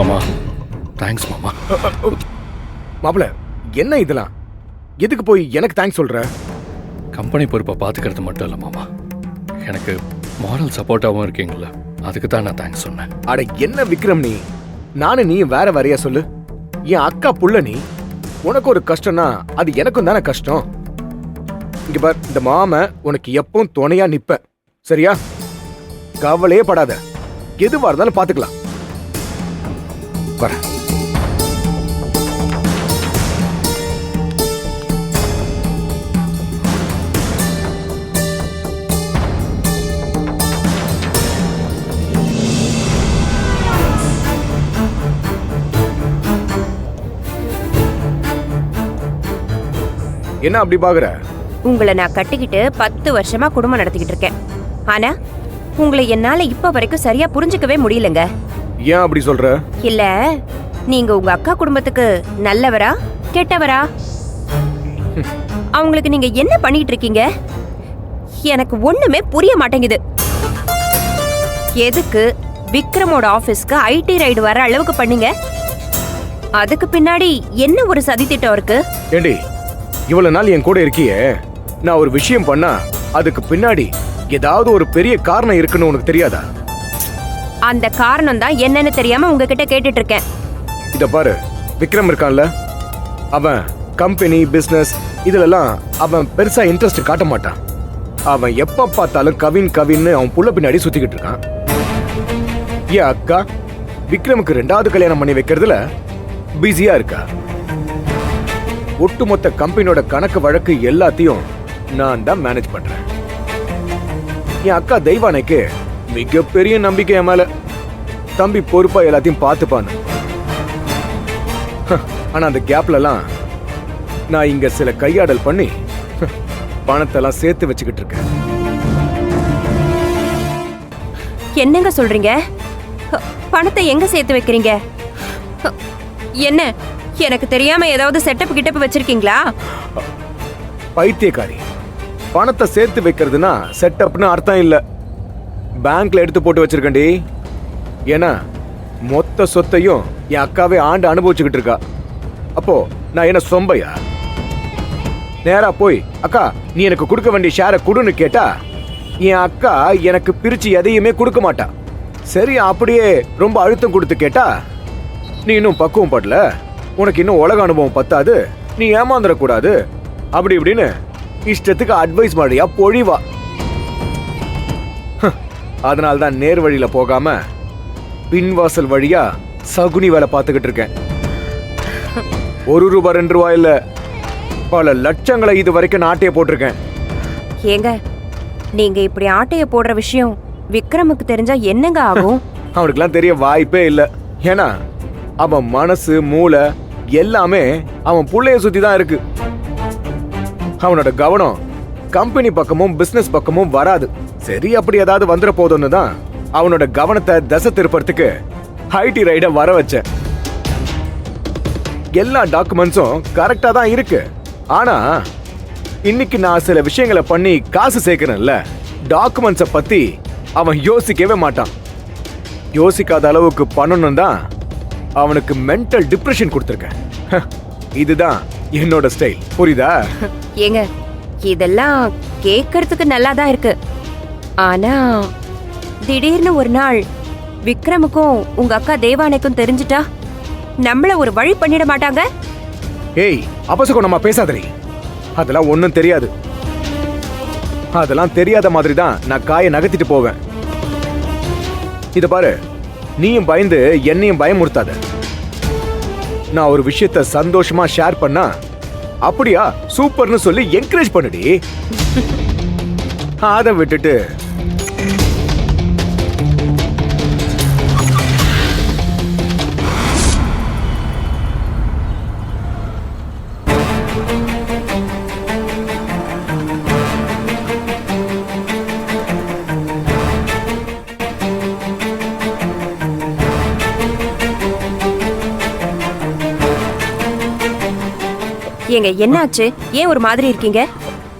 மாமா தேங்க்ஸ் மாமா. மாப்பிள என்ன இதெல்லாம்? எதுக்கு போய் எனக்கு தேங்க்ஸ் சொல்ற? கம்பெனி பொறுப்பை பார்த்துக்கிறது மட்டும் இல்லை மாமா, எனக்கு மாரல் சப்போர்ட்டாகவும் இருக்கீங்களா, அதுக்கு தான் நான் தேங்க்ஸ் சொன்னேன். அட என்ன விக்ரம் நீ, நானும் நீ வேற வேறையா சொல்லு. என் அக்கா புள்ள நீ, உனக்கு ஒரு கஷ்டம்னா அது எனக்கும் தானே கஷ்டம். இங்க பார், இந்த மாம உனக்கு எப்பவும் துணையா நிப்ப, சரியா? கவலையே படாத, எதுவா இருந்தாலும் பாத்துக்கலாம். வர என்ன அப்படி பாக்குற? உங்களை நான் கட்டிக்கிட்டு 10 வருஷமா குடும்பம் நடத்திக்கிட்டு இருக்கேன். ஆனா உங்களை என்னால இப்ப வரைக்கும் சரியா புரிஞ்சுக்கவே முடியலங்க. ஏன் அப்படி சொல்ற? இல்ல, நீங்க உங்க அக்கா குடும்பத்துக்கு நல்லவரா கெட்டவரா? அவங்களுக்கு நீங்க என்ன பண்ணிட்டு இருக்கீங்க? எனக்கு ஒண்ணுமே புரிய மாட்டேங்குது. எதுக்கு விக்ரமோட ஆபீஸ்க்கு ஐடி ரைடு வர அளவுக்கு பண்ணீங்க? அதுக்கு பின்னாடி என்ன ஒரு சதி திட்டம் இருக்கு? ஏண்டி, இவ்வளவு நாள் என் கூட இருக்கியே, நான் ஒரு விஷயம் பண்ணா அதுக்கு பின்னாடி ஏதாவது ஒரு பெரிய காரணம் இருக்குன்னு உனக்கு தெரியாதா? அந்த காரணம் தான் என்னன்னு தெரியாம உங்ககிட்ட கேட்டுட்டு இருக்கேன். இத பாரு, விக்ரம் இருக்கான்ல, அவன் கம்பெனி பிசினஸ் இதுலலாம் அவன் பெருசா இன்ட்ரெஸ்ட் காட்ட மாட்டான். அவன் எப்ப பார்த்தாலும் கவின் கவின்னு அவன் புள்ள பின்னாடி சுத்திக்கிட்டு இருக்கான். என் அக்கா விக்ரமுக்கு 2வது கல்யாணம் பண்ணி வைக்கிறதுல பிஸியா இருக்கா. ஒட்டுமொத்த கம்பெனியோட கணக்கு வழக்கு எல்லாத்தையும் நான் தான் மேனேஜ் பண்றேன். என் அக்கா தெய்வானைக்கு மிகப்பெரிய நம்பிக்கை என் மேல. தம்பி பொறுப்பா எல்லாத்தையும் பார்த்துப்பான்னு. ஆனா அந்த கேப்லலாம் நான் இங்க சில கையாடல் பண்ணி பணத்தெல்லாம் சேர்த்து வச்சுக்கிட்டு இருக்கேன். என்னங்க சொல்றீங்க? பணத்தை எங்க சேர்த்து வைக்கிறீங்க? என்ன, எனக்கு தெரியாம ஏதாவது செட்டப் கிட்டப் வச்சிருக்கீங்களா? பைத்தியக்காரி, பணத்தை சேர்த்து வைக்கிறதுனா செட்டப்னு அர்த்தம் இல்ல. பேங்க்ல எடுத்து போட்டு வச்சிருக்கேன்டி. ஏன்னா மொத்த சொத்தையும் என் அக்காவே ஆண்டு அனுபவிச்சுக்கிட்டு இருக்கா. அப்போ நான் என்ன சொம்பையா? நேரா போய் அக்கா நீ எனக்கு கொடுக்க வேண்டிய ஷேரை கொடுன்னு கேட்டா என் அக்கா எனக்கு பிரிச்சு எதையுமே கொடுக்க மாட்டா. சரி, அப்படியே ரொம்ப அழுத்தம் கொடுத்து கேட்டா, நீ இன்னும் பக்குவம் படல, உனக்கு இன்னும் உலக அனுபவம் பத்தாது, நீ ஏமாந்துடக்கூடாது, அப்படி இப்படின்னு இஷ்டத்துக்கு அட்வைஸ் மாதிரியா பொழிவா. அதனால்தான் நேர் வழியில போகாம பின்வாசல் வழியா சகுனி வேலை பார்த்துக்கிட்டு இருக்கேன். 1 ரூபாய் 2 ரூபாய் இல்ல, பல லட்சங்களை இது வரைக்கும் ஆட்டைய போட்டிருக்கேன். ஏங்க, நீங்க இப்படி ஆட்டைய போடுற விஷயம் விக்ரமுக்கு தெரிஞ்சா என்னங்க ஆகும்? அவனுக்குலாம் தெரிய வாய்ப்பே இல்ல. ஏன்னா அவன் மனசு மூளை எல்லாமே அவன் புள்ளைய சுத்தி தான் இருக்கு. அவனோட கவனம் கம்பெனி பக்கமும் பிசினஸ் பக்கமும் வராது. சரி, அப்படி ஏதாவது வந்துட போதும்னு தான் அவனோட கவனத்தை திசை திருப்பறதுக்கு ஐடி ரைட வர வச்சேன். எல்லா டாக்குமெண்ட்ஸும் கரெக்டா தான் இருக்கு. ஆனா இன்னைக்கு நான் சில விஷயங்களை பண்ணி காசு சேர்க்கிறேன்ல, டாக்குமெண்ட்ஸை பத்தி அவன் யோசிக்கவே மாட்டான். யோசிக்காத அளவுக்கு பண்ணணும் தான் அவனுக்கு மென்டல் டிப்ரெஷன் கொடுத்துருக்கேன். இதுதான் என்னோட ஸ்டைல், புரியுதா? ஏங்க, இதெல்லாம் கேட்கறதுக்கு நல்லா தான் இருக்கு. ஆனா திடீர்னு ஒரு நாள் விக்ரமுக்கும் உங்க அக்கா தேவானைக்கும் தெரிஞ்சிட்டா நம்மள ஒரு வழி பண்ணிட மாட்டாங்க? ஏய், அபசகுணமா பேசாதடி. அதெல்லாம் ஒண்ணும் தெரியாது. அதெல்லாம் தெரியாத மாதிரி தான் நான் காயை நகர்த்திட்டு போவேன். இத பாரு, நீயும் பயந்து என்னையும் பயமுறுத்தாத. நான் ஒரு விஷயத்த சந்தோஷமா ஷேர் பண்ணா அப்படியா சூப்பர்னு சொல்லி என்கரேஜ் பண்ணுடி. அதை விட்டுட்டு ஏங்க, என்னாச்சு? ஏன் ஒரு மாதிரி இருக்கீங்க?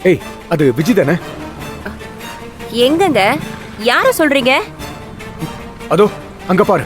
ஏய், அது விஜி தானே? எங்கங்க? யார சொல்றீங்க? அதோ அங்க பாரு.